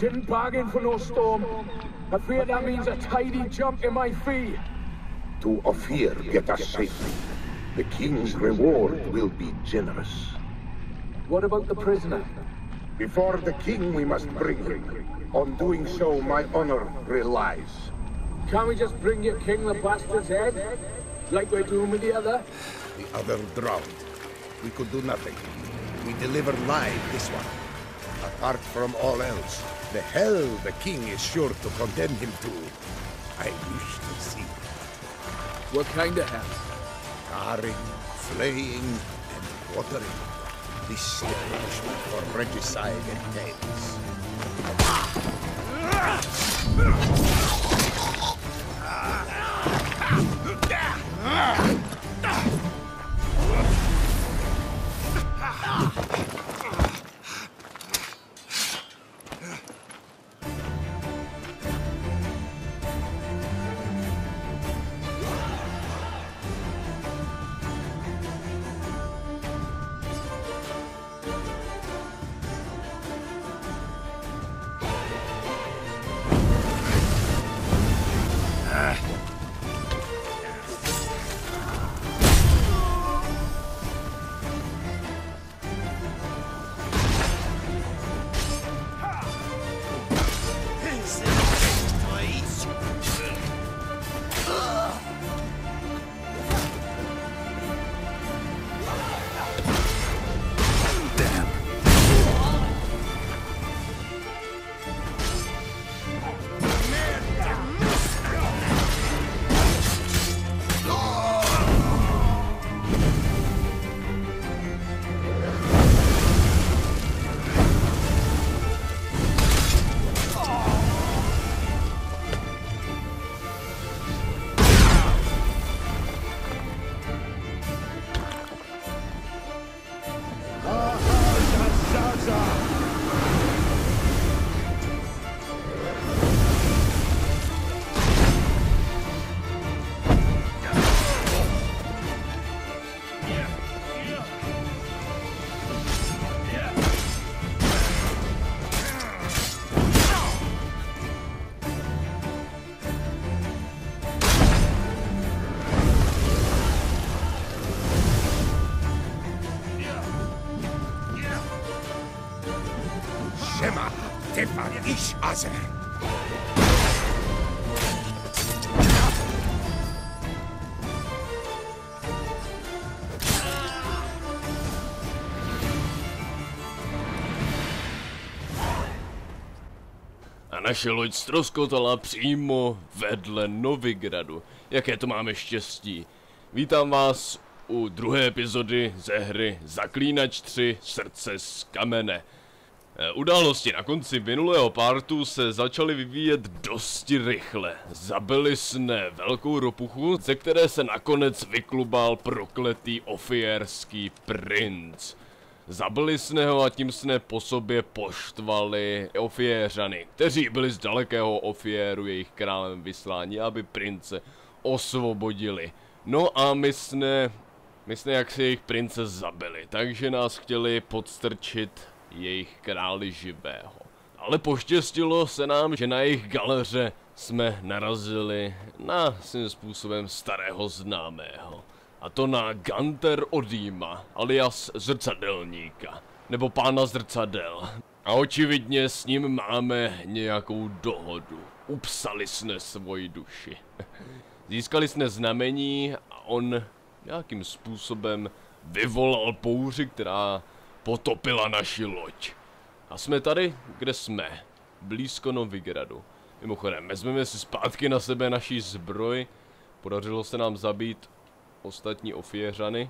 Didn't bargain for no storm. I fear that means a tidy jump in my fee. To Ophir get us safely. The king's reward will be generous. What about the prisoner? Before the king we must bring him. On doing so, my honor relies. Can't we just bring your king the bastard's head? Like we're doing with the other? The other drowned. We could do nothing. We deliver live this one. Apart from all else, the hell the king is sure to condemn him to, I wish to see. What kind of hell? Carring, flaying, and watering. This is the punishment for regicide and tales. A naše loď ztroskotala přímo vedle Novigradu. Jaké to máme štěstí. Vítám vás u druhé epizody ze hry Zaklínač 3 Srdce z kamene. Události na konci minulého partu se začaly vyvíjet dosti rychle. Zabili jsme velkou ropuchu, ze které se nakonec vyklubal prokletý ofierský princ. Zabili jsme ho a tím jsme po sobě poštvali Ofiéřany, kteří byli z dalekého Ofieru jejich králem vysláni, aby prince osvobodili. No a my jsme jak si jejich prince zabili, takže nás chtěli podstrčit jejich králi živého. Ale poštěstilo se nám, že na jejich galeře jsme narazili na svým způsobem starého známého. A to na Ganter Odýma, alias Zrcadelníka, nebo pána zrcadel. A očividně s ním máme nějakou dohodu. Upsali jsme svoji duši. Získali jsme znamení a on nějakým způsobem vyvolal bouři, která potopila naši loď. A jsme tady, kde jsme. Blízko Novigradu. Mimochodem, vezmeme si zpátky na sebe naší zbroj. Podařilo se nám zabít ostatní Ofieřany.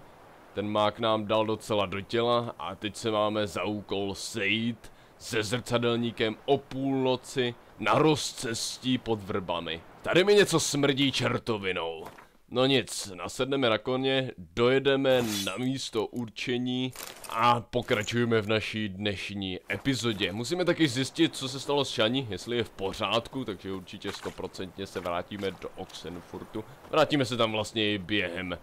Ten mák nám dal docela do těla a teď se máme za úkol sejít se Zrcadelníkem o půlnoci na rozcestí pod vrbami. Tady mi něco smrdí čertovinou. No nic, nasedneme na koně, dojedeme na místo určení a pokračujeme v naší dnešní epizodě. Musíme taky zjistit, co se stalo s Šani, jestli je v pořádku, takže určitě 100% se vrátíme do Oxenfurtu. Vrátíme se tam vlastně i během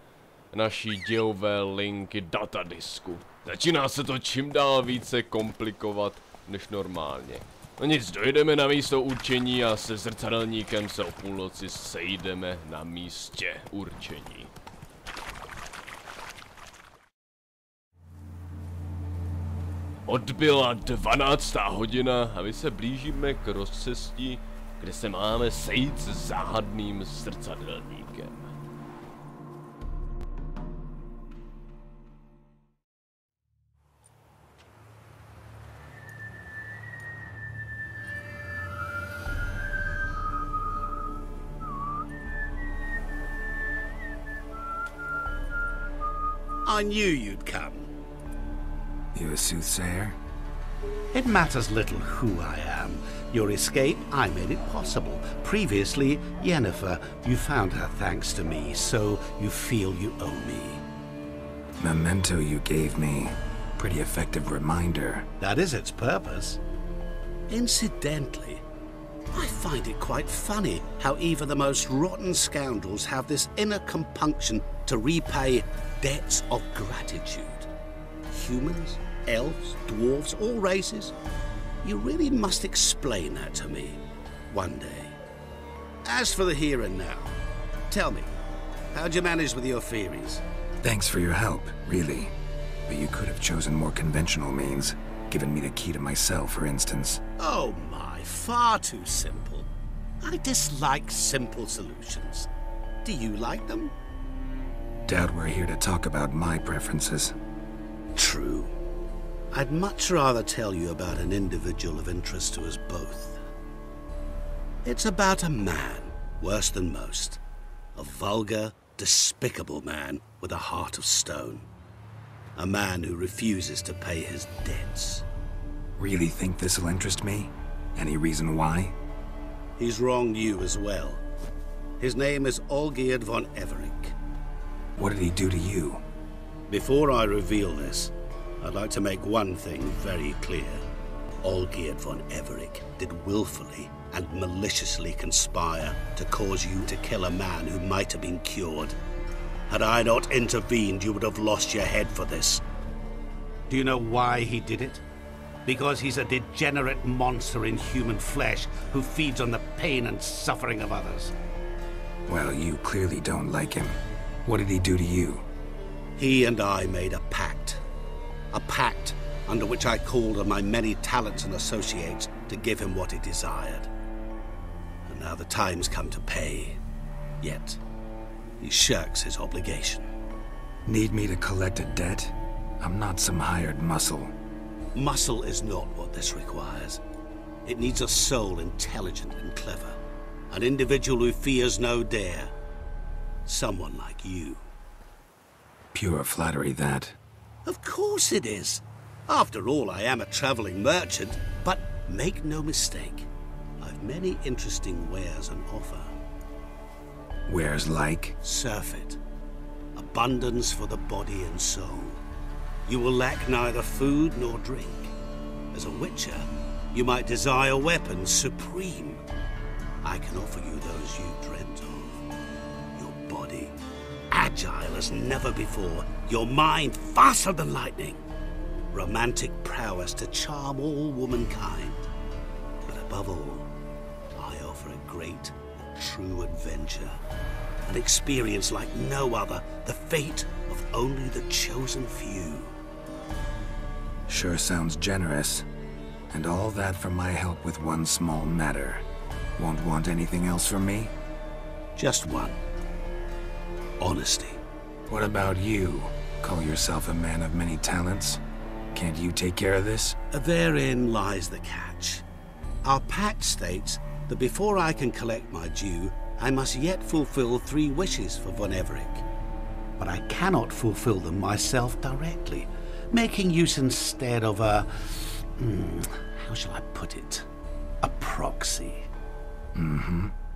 naší dějové linky datadisku. Začíná se to čím dál více komplikovat než normálně. No nic, dojdeme na místo určení a se zrcadelníkem se o půlnoci sejdeme na místě určení. Odbyla 12. hodina a my se blížíme k rozcestí, kde se máme sejít s záhadným zrcadelníkem. I knew you'd come. You a soothsayer? It matters little who I am. Your escape, I made it possible. Previously, Yennefer, you found her thanks to me, so you feel you owe me. Memento you gave me. Pretty effective reminder. That is its purpose. Incidentally, I find it quite funny how even the most rotten scoundrels have this inner compunction to repay debts of gratitude. Humans, elves, dwarves, all races. You really must explain that to me one day. As for the here and now, tell me, how'd you manage with your theories? Thanks for your help, really. But you could have chosen more conventional means. Given me the key to my cell, for instance. Oh my, far too simple. I dislike simple solutions. Do you like them? Doubt we're here to talk about my preferences. True. I'd much rather tell you about an individual of interest to us both. It's about a man, worse than most. A vulgar, despicable man with a heart of stone. A man who refuses to pay his debts. Really think this'll interest me? Any reason why? He's wronged you as well. His name is Olgierd von Everec. What did he do to you? Before I reveal this, I'd like to make one thing very clear. Olgierd von Everec did willfully and maliciously conspire to cause you to kill a man who might have been cured. Had I not intervened, you would have lost your head for this. Do you know why he did it? Because he's a degenerate monster in human flesh who feeds on the pain and suffering of others. Well, you clearly don't like him. What did he do to you? He and I made a pact. A pact under which I called on my many talents and associates to give him what he desired. And now the time's come to pay. Yet, he shirks his obligation. Need me to collect a debt? I'm not some hired muscle. Muscle is not what this requires. It needs a soul intelligent and clever. An individual who fears no dare. Someone like you. Pure flattery, that. Of course it is. After all, I am a traveling merchant. But make no mistake, I've many interesting wares on offer. Wares like? Surfeit. Abundance for the body and soul. You will lack neither food nor drink. As a witcher, you might desire weapons supreme. I can offer you those you dreamt of. Your body, agile as never before. Your mind, faster than lightning. Romantic prowess to charm all womankind. But above all, I offer a great and true adventure. An experience like no other. The fate of only the chosen few. Sure sounds generous. And all that for my help with one small matter. Won't want anything else from me? Just one. Honesty. What about you? Call yourself a man of many talents? Can't you take care of this? Therein lies the catch. Our pact states that before I can collect my due, I must yet fulfill 3 wishes for von Everec. But I cannot fulfill them myself directly, making use instead of a... how shall I put it? A proxy.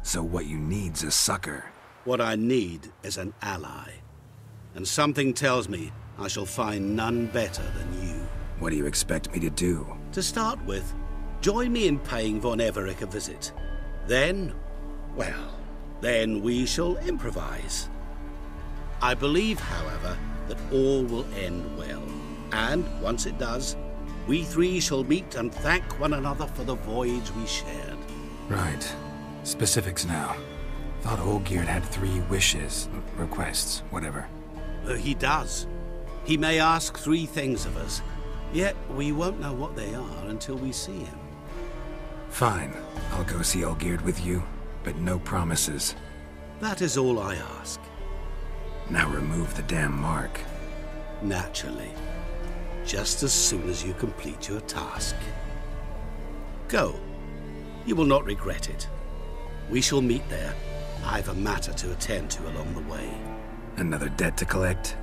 So what you need's a sucker. What I need is an ally. And something tells me I shall find none better than you. What do you expect me to do? To start with, join me in paying von Everec a visit. Then, well, then we shall improvise. I believe, however, that all will end well. And once it does, We three shall meet and thank one another for the voyage we shared. Right. Specifics now. Thought Olgierd had 3 wishes, requests, whatever. He does. He may ask 3 things of us, yet we won't know what they are until we see him. Fine. I'll go see Olgierd with you, but no promises. That is all I ask. Now remove the damn mark. Naturally. Just as soon as you complete your task. Go. You will not regret it. We shall meet there. I've a matter to attend to along the way. Another debt to collect?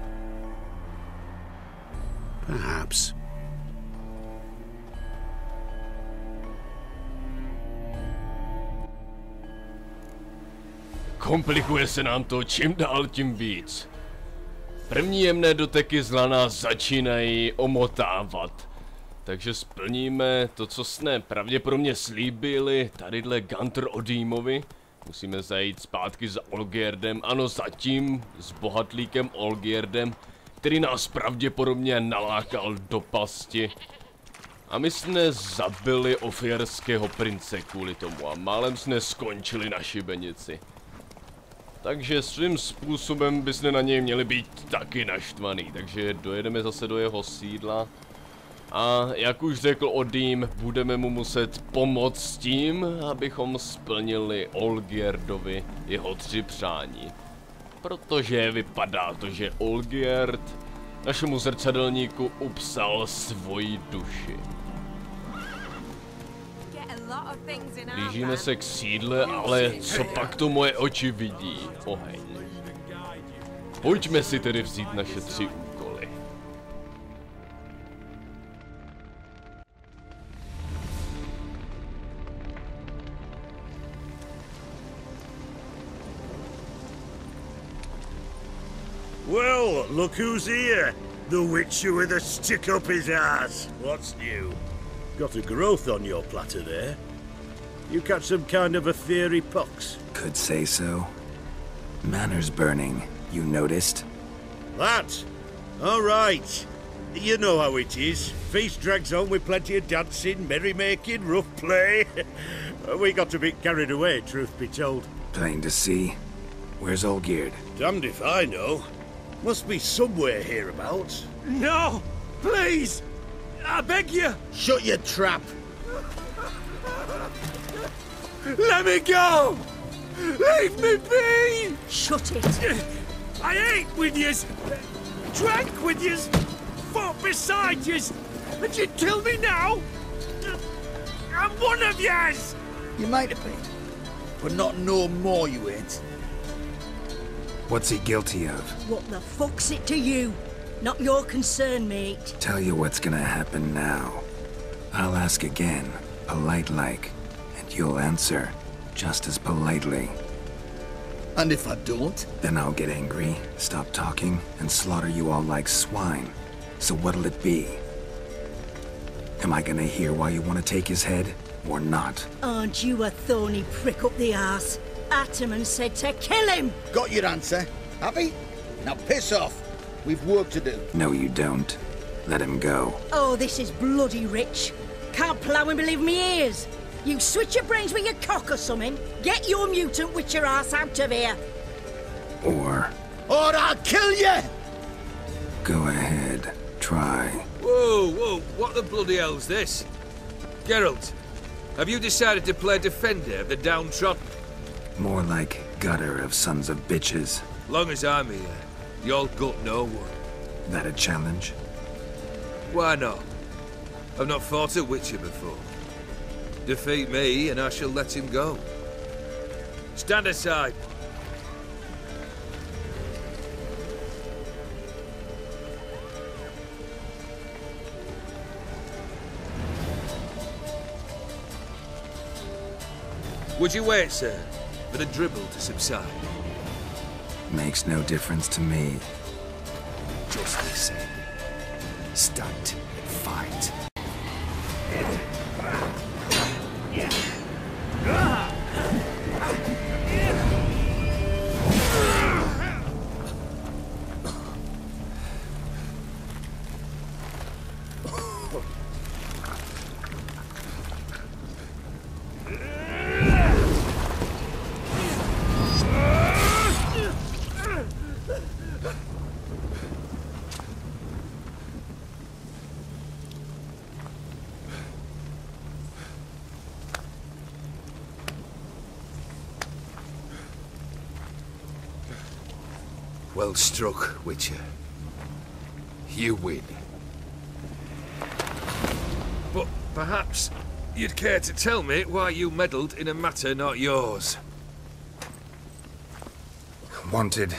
Perhaps. Komplikuje se nám to čím dál tím víc. První jemné doteky zla nás začínají omotávat. Takže splníme to, co jsme pravděpodobně slíbili tadyhle Gunter Odímovi. Musíme zajít zpátky za Olgierdem, ano zatím s bohatlíkem Olgierdem, který nás pravděpodobně nalákal do pasti. A my jsme zabili ofierského prince kvůli tomu a málem jsme skončili na šibenici. Takže svým způsobem bychom na něj měli být taky naštvaný, takže dojedeme zase do jeho sídla. A jak už řekl Odím, budeme mu muset pomoct s tím, abychom splnili Olgierdovi jeho 3 přání. Protože vypadá to, že Olgierd našemu zrcadelníku upsal svoji duši. Blížíme se k sídle, ale co pak to moje oči vidí? Oheň. Pojďme si tedy vzít naše 3 úkoly. Well, look who's here. The Witcher with a stick up his ass. What's new? Got a growth on your platter there. You catch some kind of a fiery pox? Could say so. Manners burning, you noticed? That? All right. You know how it is. Feast drags on with plenty of dancing, merrymaking, rough play. We got a bit carried away, truth be told. Plain to see. Where's Olgierd? Damned if I know. Must be somewhere hereabouts. No! Please! I beg you! Shut your trap! Let me go! Leave me be! Shut it! I ate with yous, drank with yous, fought beside yous, and you kill me now? I'm one of yous! You might have been, but not no more you ain't. What's he guilty of? What the fuck's it to you? Not your concern, mate. Tell you what's gonna happen now. I'll ask again, polite-like, and you'll answer just as politely. And if I don't? Then I'll get angry, stop talking, and slaughter you all like swine. So what'll it be? Am I gonna hear why you want to take his head, or not? Aren't you a thorny prick up the arse? Ataman said to kill him! Got your answer, happy? Now piss off. We've work to do. No, you don't. Let him go. Oh, this is bloody rich. Can't plough and believe me ears. You switch your brains with your cock or something. Get your mutant witcher ass out of here. Or I'll kill you! go ahead, try. Whoa, whoa, what the bloody hell's this? Geralt, have you decided to play defender of the downtrodden? More like gutter of sons of bitches. Long as I'm here, you'll gut no one. That a challenge? Why not? I've not fought a witcher before. Defeat me and I shall let him go. Stand aside. Would you wait, sir, for the dribble to subside? Makes no difference to me. Just listen. Stunt. Fight. Well struck, Witcher. You win. But perhaps you'd care to tell me why you meddled in a matter not yours. Wanted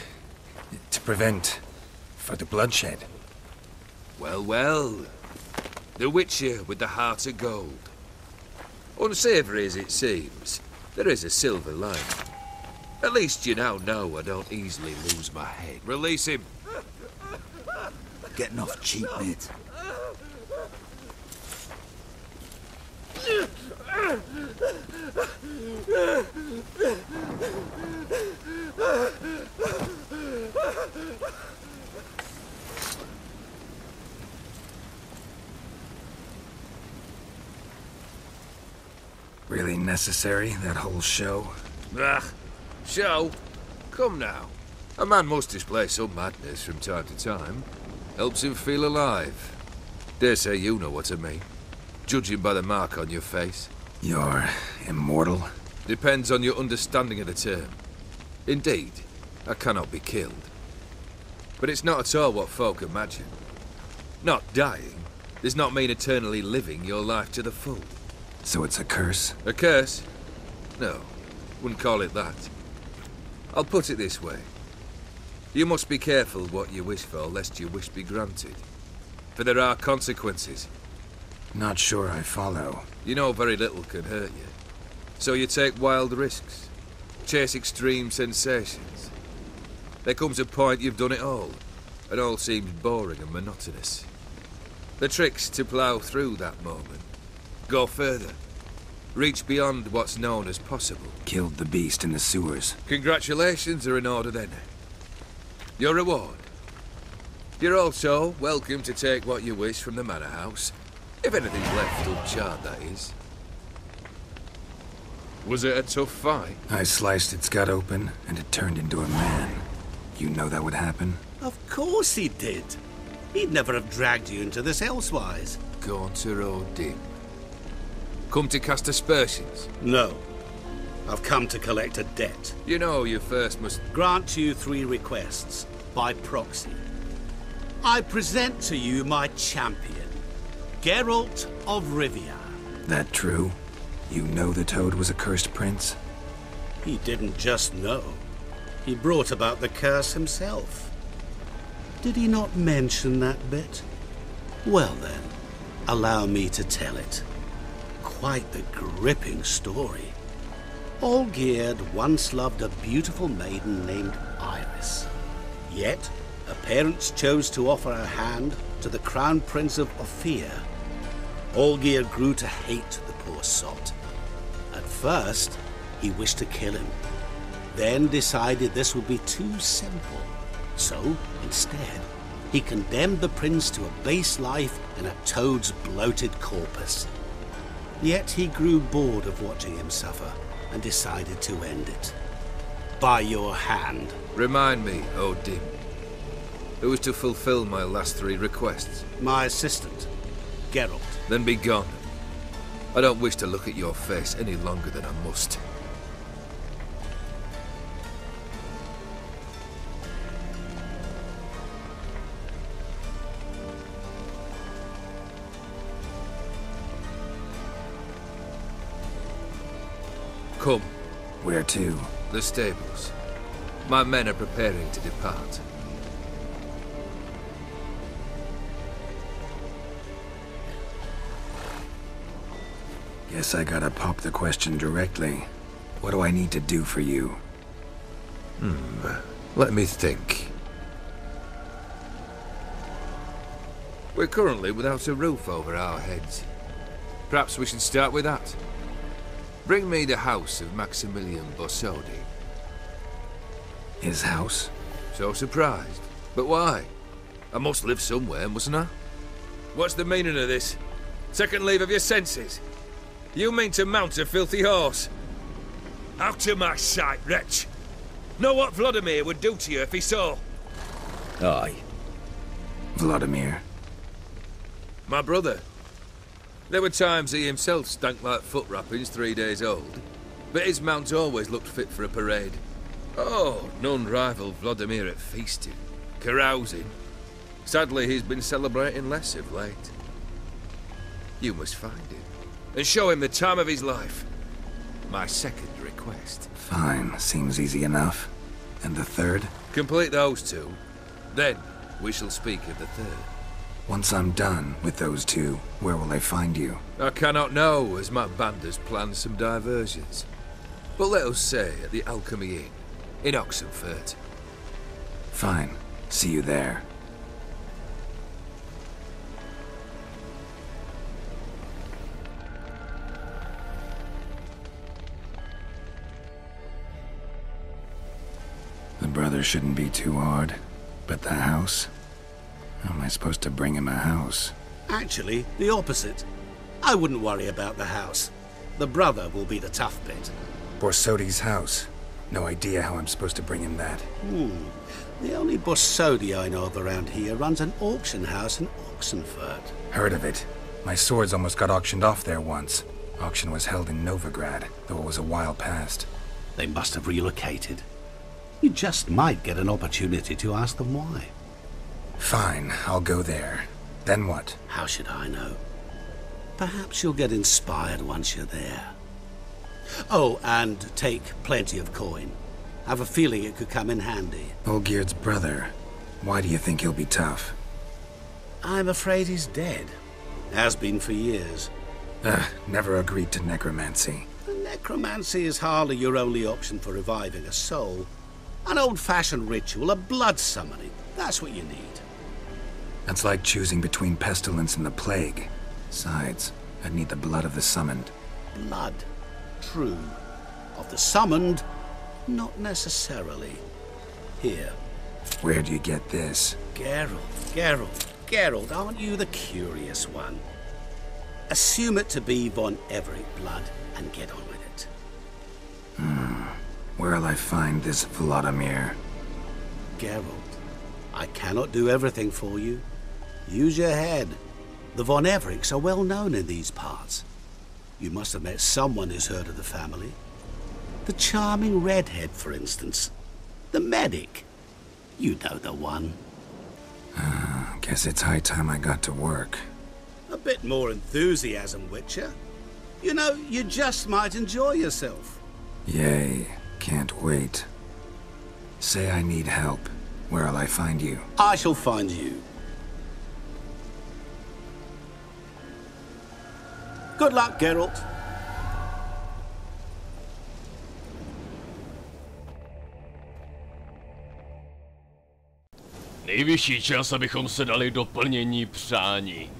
to prevent further bloodshed. Well, well. The Witcher with the heart of gold. Unsavoury as it seems, there is a silver lining. At least you now know I don't easily lose my head. Release him. Getting off cheap, mate. Really necessary, that whole show? Ah, show? Come now. A man must display some madness from time to time. Helps him feel alive. Dare say you know what I mean. Judging by the mark on your face. You're immortal? Depends on your understanding of the term. Indeed, I cannot be killed. But it's not at all what folk imagine. Not dying does not mean eternally living your life to the full. So it's a curse? A curse? No, wouldn't call it that. I'll put it this way. You must be careful what you wish for, lest your wish be granted. For there are consequences. Not sure I follow. You know very little can hurt you. So you take wild risks. Chase extreme sensations. There comes a point you've done it all, and all seems boring and monotonous. The trick's to plough through that moment. Go further. Reach beyond what's known as possible. Killed the beast in the sewers. Congratulations are in order then. Your reward. You're also welcome to take what you wish from the manor house. If anything's left uncharred, that is. Was it a tough fight? I sliced its gut open, and it turned into a man. You know that would happen? Of course he did. He'd never have dragged you into this elsewise. Gaunter Odin. Come to cast aspersions? No. I've come to collect a debt. You know you first must... Grant you 3 requests, by proxy. I present to you my champion, Geralt of Rivia. That true? You know the Toad was a cursed prince? He didn't just know. He brought about the curse himself. Did he not mention that bit? Well then, allow me to tell it. Quite the gripping story. Olgierd once loved a beautiful maiden named Iris. Yet, her parents chose to offer her hand to the Crown Prince of Ophir. Olgierd grew to hate the poor sot. At first, he wished to kill him. Then decided this would be too simple. So, instead, he condemned the prince to a base life in a toad's bloated corpus. Yet he grew bored of watching him suffer and decided to end it. By your hand. Remind me, Odin. Who is to fulfill my last 3 requests? My assistant, Geralt. Then be gone. I don't wish to look at your face any longer than I must. Come. Where to? The stables. My men are preparing to depart. Guess I gotta pop the question directly. What do I need to do for you? Let me think. We're currently without a roof over our heads. Perhaps we should start with that. Bring me the house of Maximilian Bossodi. His house? So surprised. But why? I must live somewhere, mustn't I? What's the meaning of this? Second leave of your senses? You mean to mount a filthy horse? Out of my sight, wretch! Know what Vladimir would do to you if he saw? Aye. Vladimir. My brother. There were times he himself stank like foot wrappings 3 days old, but his mount always looked fit for a parade. Oh, none rival Vladimira at feasting, carousing. Sadly, he's been celebrating less of late. You must find him, and show him the time of his life. My second request. Fine, seems easy enough. And the third? Complete those two, then we shall speak of the third. Once I'm done with those two, where will I find you? I cannot know, as my band has planned some diversions. But let us say at the Alchemy Inn, in Oxenfurt. Fine. See you there. The brother shouldn't be too hard. But the house? How am I supposed to bring him a house? Actually, the opposite. I wouldn't worry about the house. The brother will be the tough bit. Borsodi's house. No idea how I'm supposed to bring him that. The only Borsodi I know of around here runs an auction house in Oxenfurt. Heard of it. My swords almost got auctioned off there once. Auction was held in Novigrad, though it was a while past. They must have relocated. You just might get an opportunity to ask them why. Fine, I'll go there. Then what? How should I know? Perhaps you'll get inspired once you're there. Oh, and take plenty of coin. I have a feeling it could come in handy. Olgierd's brother. Why do you think he'll be tough? I'm afraid he's dead. Has been for years. Never agreed to necromancy. Necromancy is hardly your only option for reviving a soul. An old-fashioned ritual, a blood summoning. That's what you need. That's like choosing between pestilence and the plague. Besides, I'd need the blood of the summoned. Blood. True. Of the summoned, not necessarily. Here. Where do you get this? Geralt, aren't you the curious one? Assume it to be von Everec blood and get on with it. Where'll I find this Vladimir? Geralt, I cannot do everything for you. Use your head. The von Everecs are well known in these parts. You must have met someone who's heard of the family. The charming redhead, for instance. The medic. You know the one. Guess it's high time I got to work. A bit more enthusiasm, Witcher. You know, you just might enjoy yourself. Yay. Can't wait. Say I need help. Where'll I find you? I shall find you. Good luck, Geralt. Nejvyšší čas, abychom se dali do plnění přání.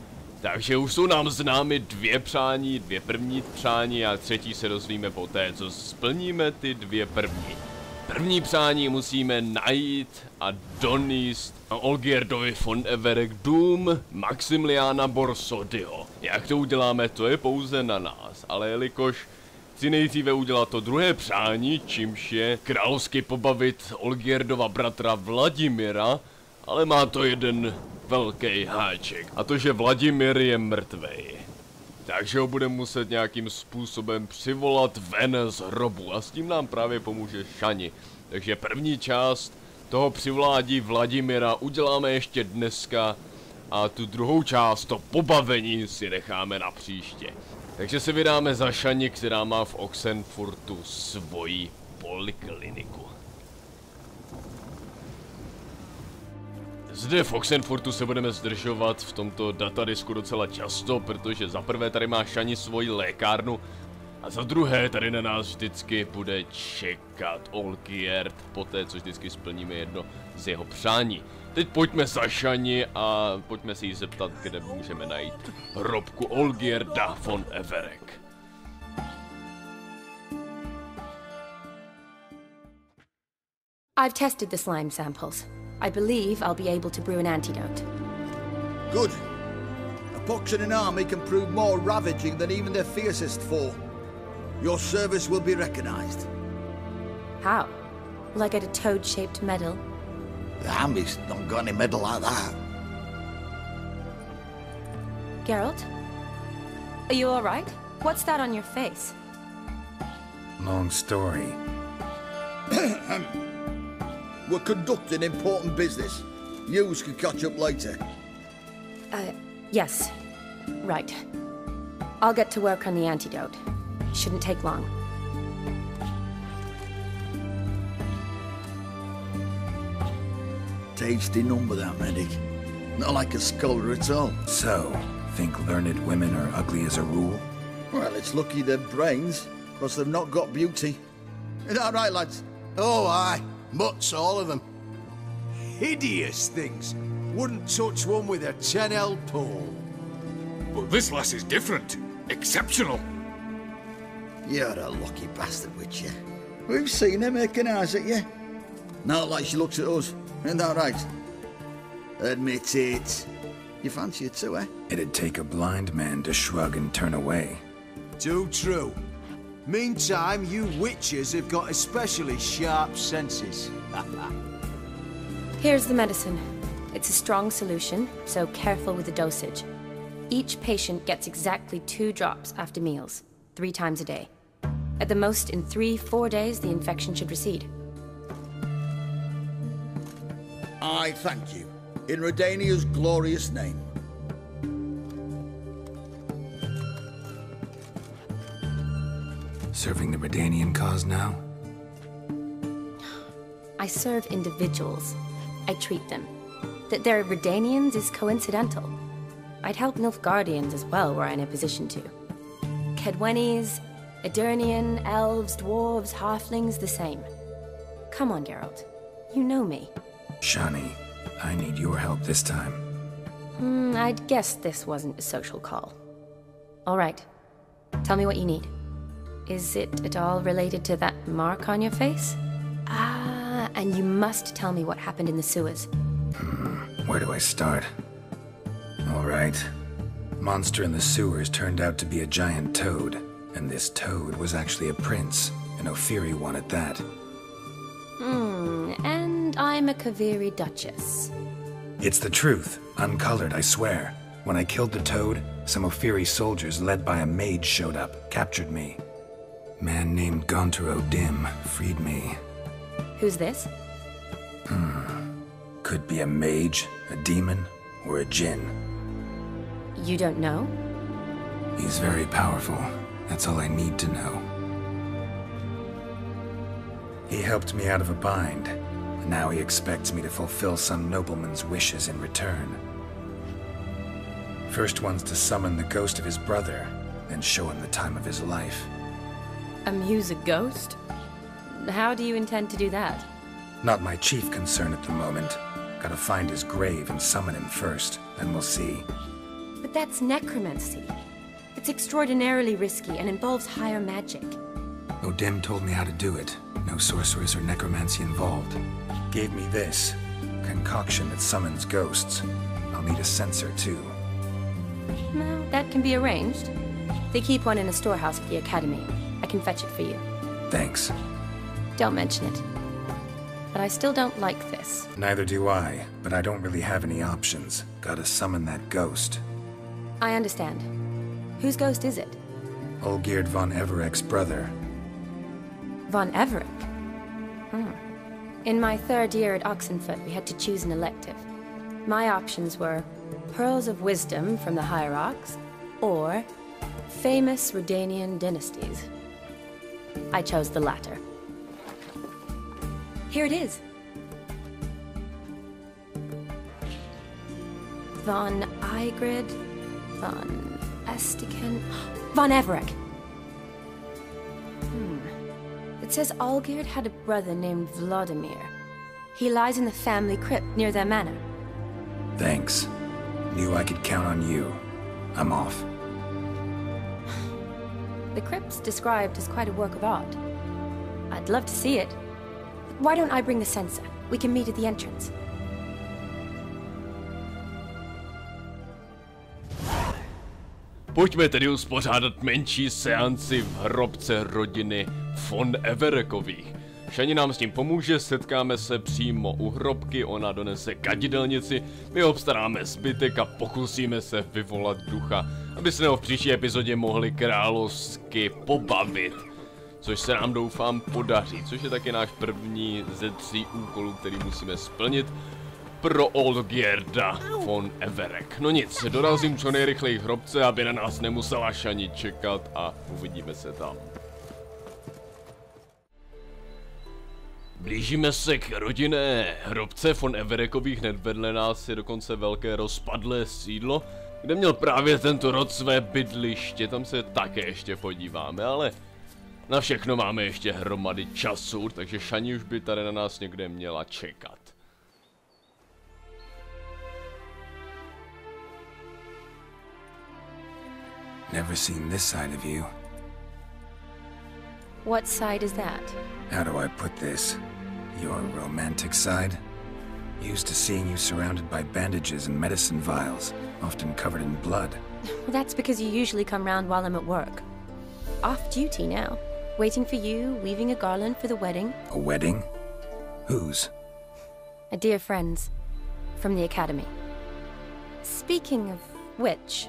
Takže už jsou nám známy dvě přání, dvě první přání a třetí se dozvíme poté, co splníme ty dvě první. První přání musíme najít a donést Olgierdovi von Everec dům Maximiliána Borsodyho. Jak to uděláme, to je pouze na nás, ale jelikož chci nejdříve udělat to druhé přání, čímž je královsky pobavit Olgierdova bratra Vladimira, ale má to jeden velký háček, a to, že Vladimir je mrtvej. Takže ho budeme muset nějakým způsobem přivolat ven z hrobu a s tím nám právě pomůže Šani. Takže první část toho přivolání Vladimira uděláme ještě dneska a tu druhou část, to pobavení, si necháme na příště. Takže se vydáme za Šani, která má v Oxenfurtu svoji polikliniku. Zde v Oxenfurtu se budeme zdržovat v tomto datadisku docela často, protože za prvé tady má Šani svoji lékárnu a za druhé tady na nás vždycky bude čekat Olgierd, poté co vždycky splníme jedno z jeho přání. Teď pojďme za Šani a pojďme si jí zeptat, kde můžeme najít hrobku Olgierda von Everec. I've tested the slime samples. I believe I'll be able to brew an antidote. Good. A pox in an army can prove more ravaging than even their fiercest foe. Your service will be recognized. How? Will I get a toad-shaped medal? The army's not got any medal like that. Geralt? Are you alright? What's that on your face? Long story. We're conducting important business. Yous can catch up later. Yes. Right. I'll get to work on the antidote. Shouldn't take long. Tasty number, that medic. Not like a scholar at all. So, think learned women are ugly as a rule? Well, it's lucky they're brains, because they've not got beauty. Is that right, lads? Oh, aye. Mutts, all of them. Hideous things. Wouldn't touch one with a 10L pole. But this lass is different. Exceptional. You're a lucky bastard, Witcher. We've seen her making eyes at you. Not like she looks at us. Isn't that right? Admit it. You fancy it too, eh? It'd take a blind man to shrug and turn away. Too true. Meantime, you witches have got especially sharp senses. Here's the medicine. It's a strong solution, so careful with the dosage. Each patient gets exactly 2 drops after meals, 3 times a day. At the most, in 3-4 days, the infection should recede. I thank you. In Redania's glorious name. Serving the Redanian cause now? I serve individuals. I treat them. That they're Redanians is coincidental. I'd help Nilfgaardians as well were I in a position to. Kedwenis, Edirnian, elves, dwarves, halflings, the same. Come on, Geralt. You know me. Shani, I need your help this time. I'd guessed this wasn't a social call. All right. Tell me what you need. Is it at all related to that mark on your face? Ah, and you must tell me what happened in the sewers. Where do I start? All right. Monster in the sewers turned out to be a giant toad, and this toad was actually a prince, an Ophiri one at that. And I'm a Kaviri duchess. It's the truth, uncolored, I swear. When I killed the toad, some Ophiri soldiers led by a mage showed up, captured me. Man named Gontaro Dim freed me. Who's this? Could be a mage, a demon, or a djinn. You don't know? He's very powerful. That's all I need to know. He helped me out of a bind, and now he expects me to fulfill some nobleman's wishes in return. First one's to summon the ghost of his brother, then show him the time of his life. Amuse a ghost? How do you intend to do that? Not my chief concern at the moment. Gotta find his grave and summon him first, then we'll see. But that's necromancy. It's extraordinarily risky and involves higher magic. Odim told me how to do it. No sorceress or necromancy involved. Gave me this. Concoction that summons ghosts. I'll need a censer, too. Well, that can be arranged. They keep one in a storehouse at the academy. I can fetch it for you. Thanks. Don't mention it. But I still don't like this. Neither do I, but I don't really have any options. Gotta summon that ghost. I understand. Whose ghost is it? Olgierd von Everec's brother. Von Everec? In my 3rd year at Oxenfoot, we had to choose an elective. My options were Pearls of Wisdom from the Hierarchs, or Famous Redanian Dynasties. I chose the latter. Here it is. Von Igrid, von Estiken, von Everec. It says Olgierd had a brother named Vladimir. He lies in the family crypt near their manor. Thanks. Knew I could count on you. I'm off. The crypt's described as quite a work of art. I'd love to see it. Why don't I bring the censer? We can meet at the entrance. Pojďme tedy uspořádat menší seanci v hrobce rodiny von Everecových. Shani nám s tím pomůže, setkáme se přímo u hrobky, ona donese kadidelnici, my obstaráme zbytek a pokusíme se vyvolat ducha, aby se ho v příští epizodě mohli královsky pobavit. což se nám doufám podaří, což je taky náš první ze 3 úkolů, který musíme splnit pro Olgierda von Everec. No nic, dorazím co nejrychleji k hrobce, aby na nás nemusela Šani čekat a uvidíme se tam. Blížíme se k rodinné hrobce von Everecových, hned vedle nás je dokonce velké rozpadlé sídlo, kde měl právě tento rod své bydliště, tam se také ještě podíváme, ale na všechno máme ještě hromady času, takže Šani už by tady na nás někde měla čekat. Never seen this side of you. What side is that? How do I put this? Your romantic side? Used to seeing you surrounded by bandages and medicine vials, often covered in blood. Well, that's because you usually come round while I'm at work. Off duty now. Waiting for you, weaving a garland for the wedding. A wedding? Whose? A dear friend's. From the academy. Speaking of which,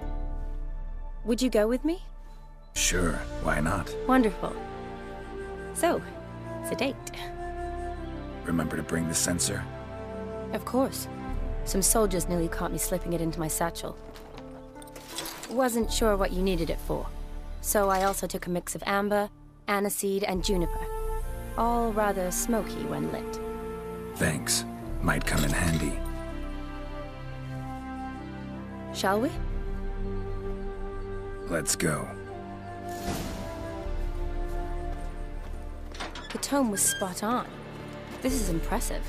would you go with me? Sure, why not? Wonderful. So, it's a date. Remember to bring the censer? Of course. Some soldiers nearly caught me slipping it into my satchel. Wasn't sure what you needed it for, so I also took a mix of amber, aniseed, and juniper. All rather smoky when lit. Thanks. Might come in handy. Shall we? Let's go. The tome was spot on. This is impressive.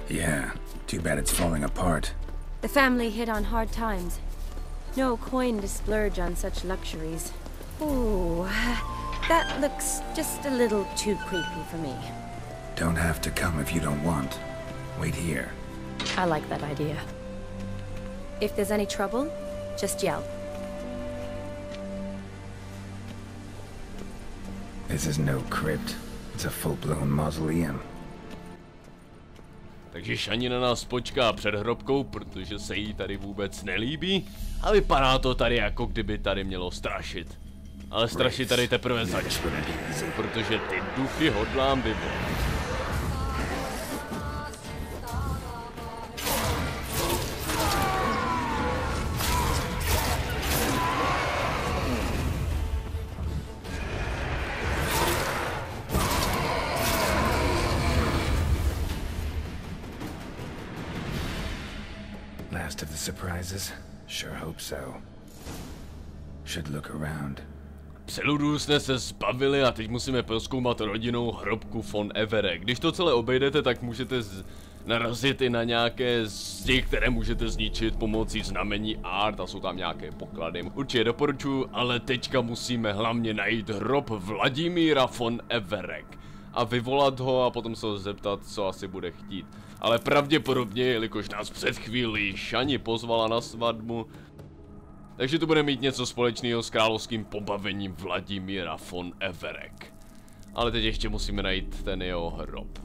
Yeah, too bad it's falling apart. The family hit on hard times. No coin to splurge on such luxuries. Ooh, that looks just a little too creepy for me. Don't have to come if you don't want. Wait here. I like that idea. If there's any trouble, just yell. This is no crypt. It's a full-blown mausoleum. Takže Šani na nás počká před hrobkou, protože se jí tady vůbec nelíbí. A vypadá to tady, jako kdyby tady mělo strašit. Ale strašit tady teprve začne, protože ty duchy hodlám vyvolat. Last of the surprises? Sure hope so. Should look around. Přeludů jsme se zbavili a teď musíme prozkoumat rodinnou hrobku von Everec. Když to celé obejdete, tak můžete narazit i na nějaké zdi, které můžete zničit pomocí znamení art a jsou tam nějaké poklady. Určitě doporučuji, ale teďka musíme hlavně najít hrob Vladimira von Everec a vyvolat ho a potom se ho zeptat, co asi bude chtít. Ale pravděpodobně, jelikož nás před chvílí Šani pozvala na svatbu, takže to bude mít něco společného s královským pobavením Vladimira von Everec. Ale teď ještě musíme najít ten jeho hrob.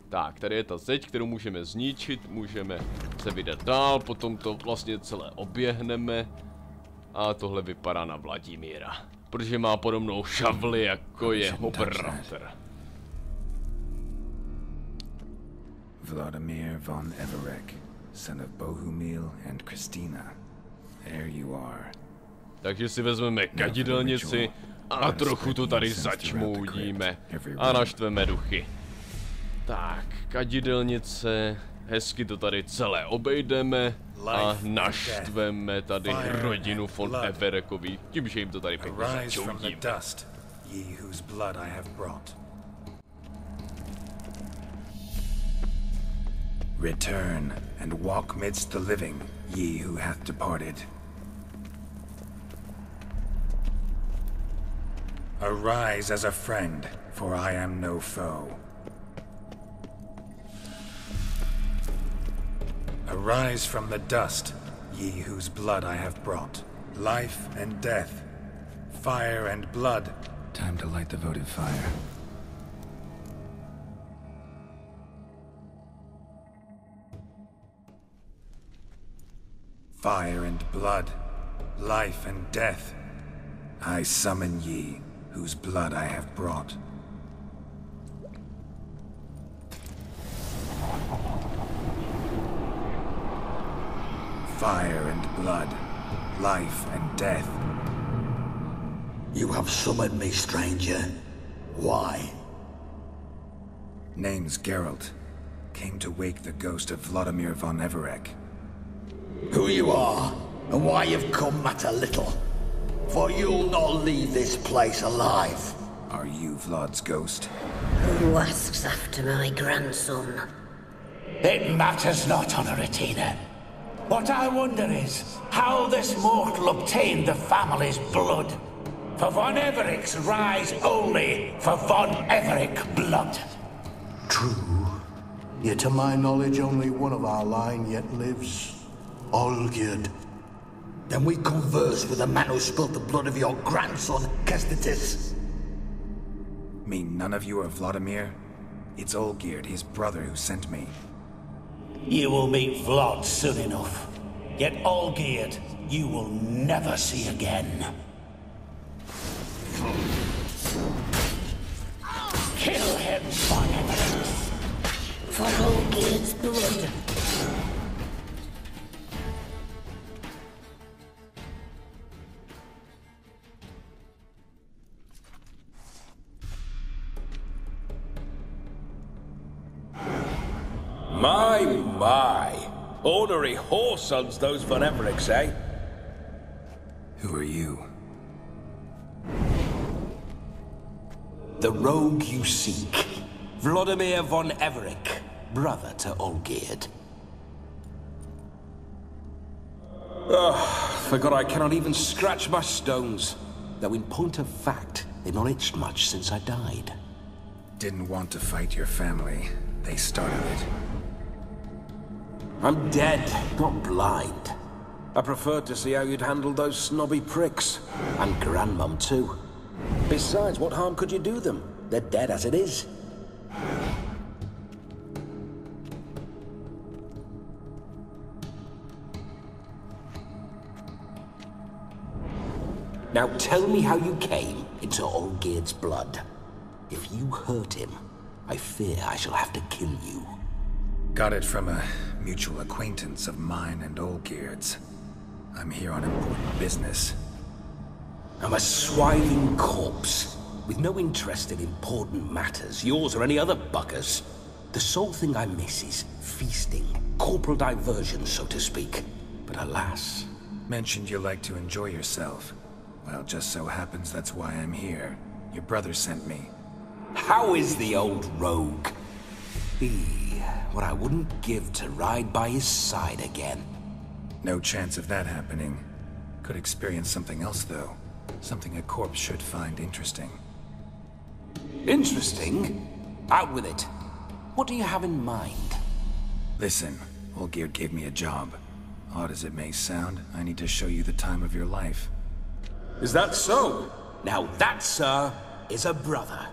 Tak, tady je ta zeď, kterou můžeme zničit, můžeme se vydat dál, potom to vlastně celé oběhneme. A tohle vypadá na Vladimira, protože má podobnou šavli jako jeho bratr. Vladimira von Everec, son of Bohumil and Christina. There you are. Takže si vezmeme kadidelnici a trochu to tady začmoudíme a naštveme duchy. Tak, kadidelnice, hezky to tady celé obejdeme a naštveme tady rodinu von Everecových, tím, že jim to tady pěkně začoudíme. Return and walk midst the living, ye who hath departed. Arise as a friend, for I am no foe. Arise from the dust, ye whose blood I have brought. Life and death, fire and blood. Time to light the votive fire. Fire and blood, life and death. I summon ye, whose blood I have brought. Fire and blood. Life and death. You have summoned me, stranger. Why? Name's Geralt. Came to wake the ghost of Vladimira von Everec. Who you are, and why you've come matter little. For you'll not leave this place alive. Are you Vlad's ghost? Who asks after my grandson? It matters not, Honoratina. What I wonder is how this mortal obtained the family's blood. For von Everec's rise only for von Everec blood. True. Yet to my knowledge, only one of our line yet lives. Olgierd. Then we converse with the man who spilt the blood of your grandson, Kestitis. Mean none of you are Vladimir? It's Olgierd, his brother, who sent me. You will meet Vlad soon enough. Yet Olgierd, you will never see again. Kill him, von Everec. For Olgierd's blood. My. Ornery whoresons, those von Everecs, eh? Who are you? The rogue you seek. Vladimir von Everec, brother to Olgierd. Forgot I cannot even scratch my stones. Though in point of fact, they've not itched much since I died. Didn't want to fight your family. They started it. I'm dead, not blind. I preferred to see how you'd handle those snobby pricks. And Grandmum, too. Besides, what harm could you do them? They're dead as it is. Now tell me how you came into Olgierd's blood. If you hurt him, I fear I shall have to kill you. Got it from a mutual acquaintance of mine and Olgierd's. I'm here on important business. I'm a swiving corpse, with no interest in important matters, yours or any other buggers. The sole thing I miss is feasting, corporal diversion, so to speak. But alas... Mentioned you like to enjoy yourself. Well, just so happens that's why I'm here. Your brother sent me. How is the old rogue? What I wouldn't give to ride by his side again. No chance of that happening. Could experience something else, though. Something a corpse should find interesting. Interesting? Out with it. What do you have in mind? Listen, Olgierd gave me a job. Odd as it may sound, I need to show you the time of your life. Is that so? Now that, sir, is a brother.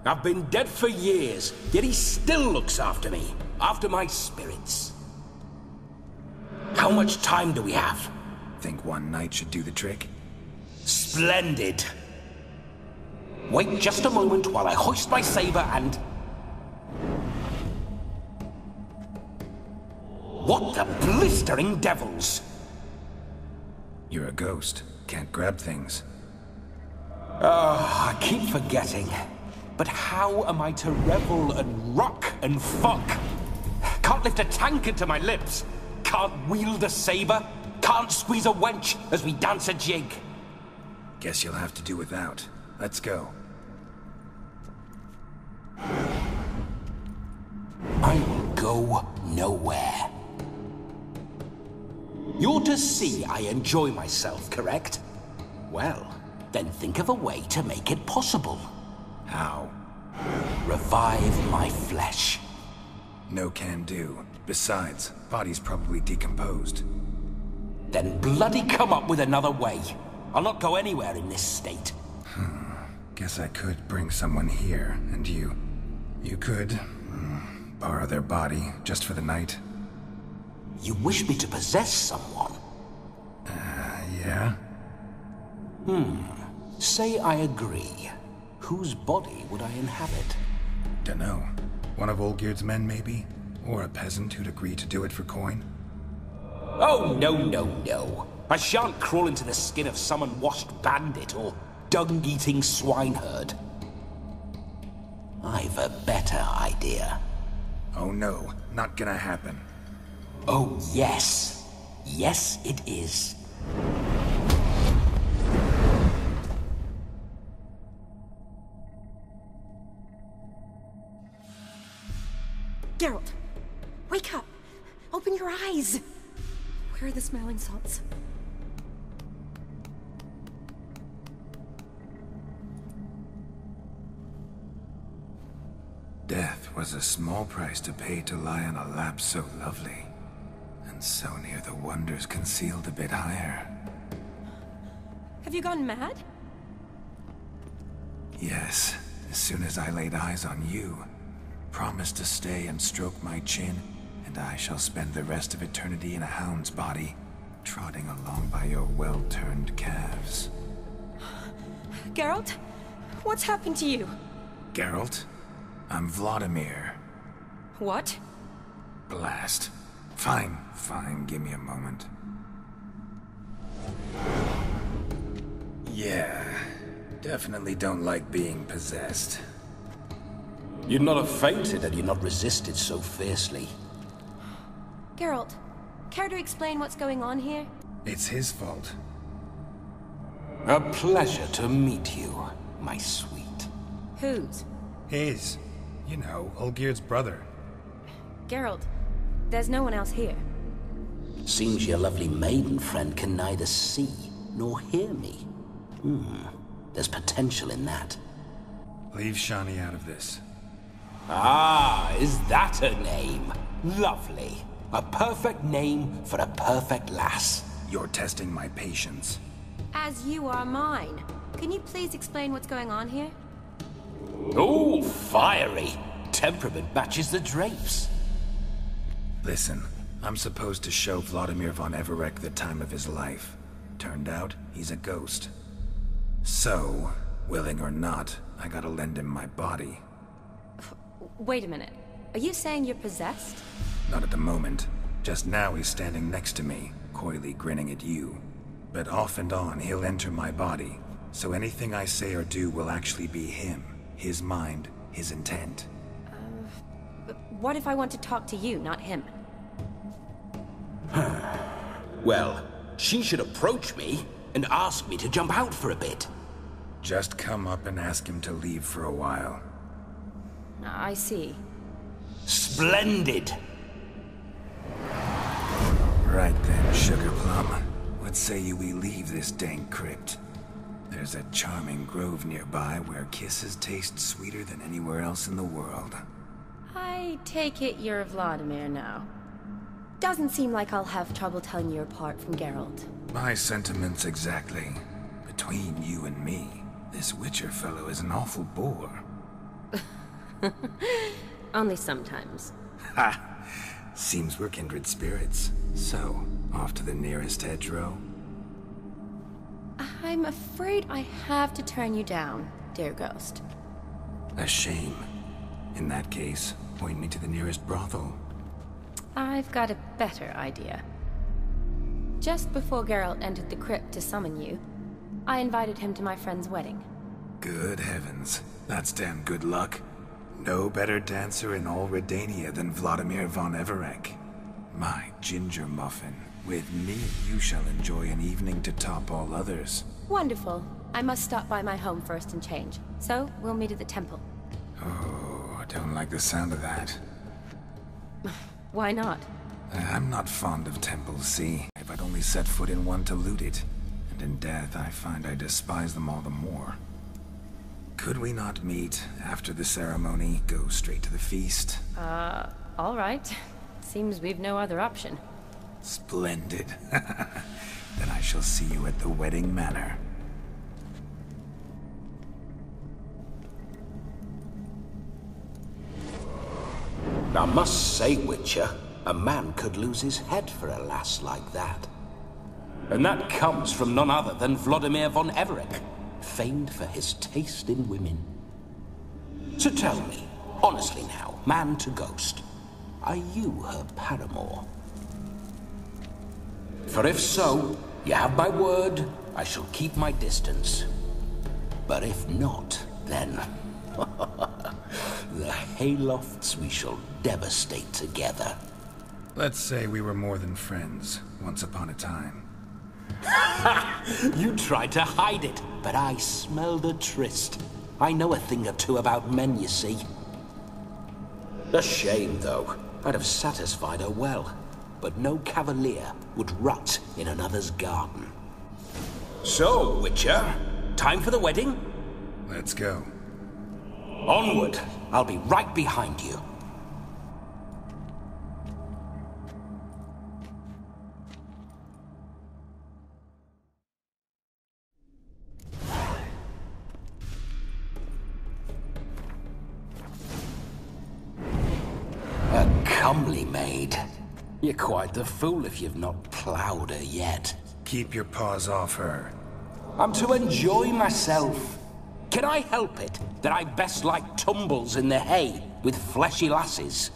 I've been dead for years, yet he still looks after me, after my spirits. How much time do we have? Think one night should do the trick? Splendid. Wait just a moment while I hoist my saber and... What the blistering devils? You're a ghost. Can't grab things. I keep forgetting. But how am I to revel and rock and fuck? Can't lift a tankard to my lips. Can't wield a saber. Can't squeeze a wench as we dance a jig. Guess you'll have to do without. Let's go. I will go nowhere. You're to see I enjoy myself, correct? Well, then think of a way to make it possible. How? Revive my flesh. No can do. Besides, body's probably decomposed. Then bloody come up with another way. I'll not go anywhere in this state. Guess I could bring someone here, and you could borrow their body just for the night. You wish me to possess someone? Yeah? Say I agree. Whose body would I inhabit? Dunno. One of Olgierd's men, maybe? Or a peasant who'd agree to do it for coin? Oh, no, no, no. I shan't crawl into the skin of some unwashed bandit or dung-eating swineherd. I've a better idea. Oh no, not gonna happen. Oh, yes. Yes, it is. Geralt, wake up! Open your eyes! Where are the smelling salts? Death was a small price to pay to lie on a lap so lovely, and so near the wonders concealed a bit higher. Have you gone mad? Yes, as soon as I laid eyes on you, promise to stay and stroke my chin, and I shall spend the rest of eternity in a hound's body, trotting along by your well-turned calves. Geralt? What's happened to you? Geralt? I'm Vladimir. What? Blast. Fine, fine, give me a moment. Yeah, definitely don't like being possessed. You'd not have fainted had you not resisted so fiercely. Geralt, care to explain what's going on here? It's his fault. A pleasure to meet you, my sweet. Whose? His. You know, Olgierd's brother. Geralt, there's no one else here. Seems your lovely maiden friend can neither see nor hear me. There's potential in that. Leave Shani out of this. Ah, is that her name? Lovely. A perfect name for a perfect lass. You're testing my patience. As you are mine. Can you please explain what's going on here? Oh, fiery. Temperament matches the drapes. Listen, I'm supposed to show Vladimira von Everec the time of his life. Turned out, he's a ghost. So, willing or not, I gotta lend him my body. Wait a minute. Are you saying you're possessed? Not at the moment. Just now he's standing next to me, coyly grinning at you. But off and on, he'll enter my body. So anything I say or do will actually be him. His mind, his intent. But what if I want to talk to you, not him? Well, she should approach me and ask me to jump out for a bit. Just come up and ask him to leave for a while. I see. Splendid! Right then, Sugar Plum. What say you we leave this dank crypt? There's a charming grove nearby where kisses taste sweeter than anywhere else in the world. I take it you're Vladimir now. Doesn't seem like I'll have trouble telling you apart from Geralt. My sentiments exactly. Between you and me, this Witcher fellow is an awful bore. Only sometimes. Ha! Seems we're kindred spirits. So, off to the nearest hedgerow? I'm afraid I have to turn you down, dear ghost. A shame. In that case, point me to the nearest brothel. I've got a better idea. Just before Geralt entered the crypt to summon you, I invited him to my friend's wedding. Good heavens. That's damn good luck. No better dancer in all Redania than Vladimira von Everec. My ginger muffin. With me, you shall enjoy an evening to top all others. Wonderful. I must stop by my home first and change. So, we'll meet at the temple. Oh, I don't like the sound of that. Why not? I'm not fond of temples, see? If I'd only set foot in one to loot it. And in death, I find I despise them all the more. Could we not meet after the ceremony, go straight to the feast? All right. Seems we've no other option. Splendid. Then I shall see you at the wedding manor. I must say, Witcher, a man could lose his head for a lass like that. And that comes from none other than Vladimir von Everec, famed for his taste in women. So tell me, honestly now, man to ghost, are you her paramour? For if so, you have my word, I shall keep my distance. But if not, then... the haylofts we shall devastate together. Let's say we were more than friends, once upon a time. You tried to hide it, but I smelled a tryst. I know a thing or two about men, you see. A shame, though. I'd have satisfied her well. But no cavalier would rot in another's garden. So, Witcher, time for the wedding? Let's go. Onward. I'll be right behind you. A comely maid. You're quite the fool if you've not ploughed her yet. Keep your paws off her. I'm to enjoy myself. Can I help it that I best like tumbles in the hay with fleshy lasses?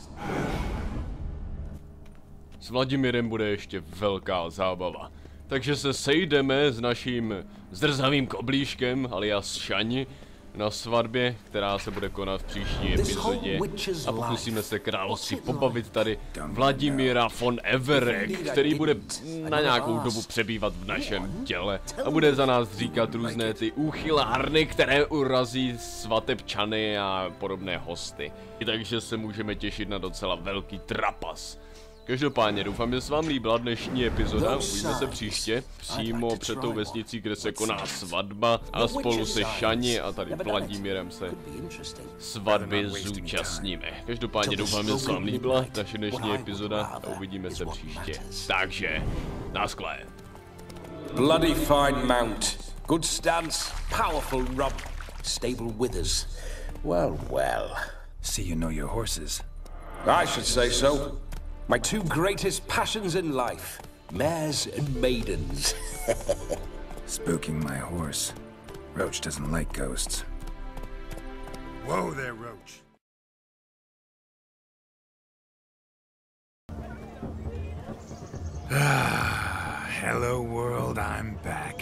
S Vladimirem bude ještě velká zábava. Takže se sejdeme s naším zrzavým koblížkem, alias Šani, na svatbě, která se bude konat v příští epizodě. A pokusíme se královsky pobavit tady Vladimira von Everec, který bude na nějakou dobu přebývat v našem těle a bude za nás říkat různé ty úchylárny, které urazí svatebčany a podobné hosty. Takže se můžeme těšit na docela velký trapas. Každopádně doufám, že se vám líbila dnešní epizoda, uvidíme se příště, přímo před tou vesnicí, kde se koná svatba a spolu se Šani a tady Vladimirem se svatby zúčastníme. Každopádně doufám, že se vám líbila naše dnešní epizoda a uvidíme se příště. Takže, naschle. Bloody fine mount, good stance, powerful rump, stable withers. Well, well. See you know your horses. I should say so. My two greatest passions in life, mares and maidens. Spooking my horse. Roach doesn't like ghosts. Whoa there, Roach. Hello world, I'm back.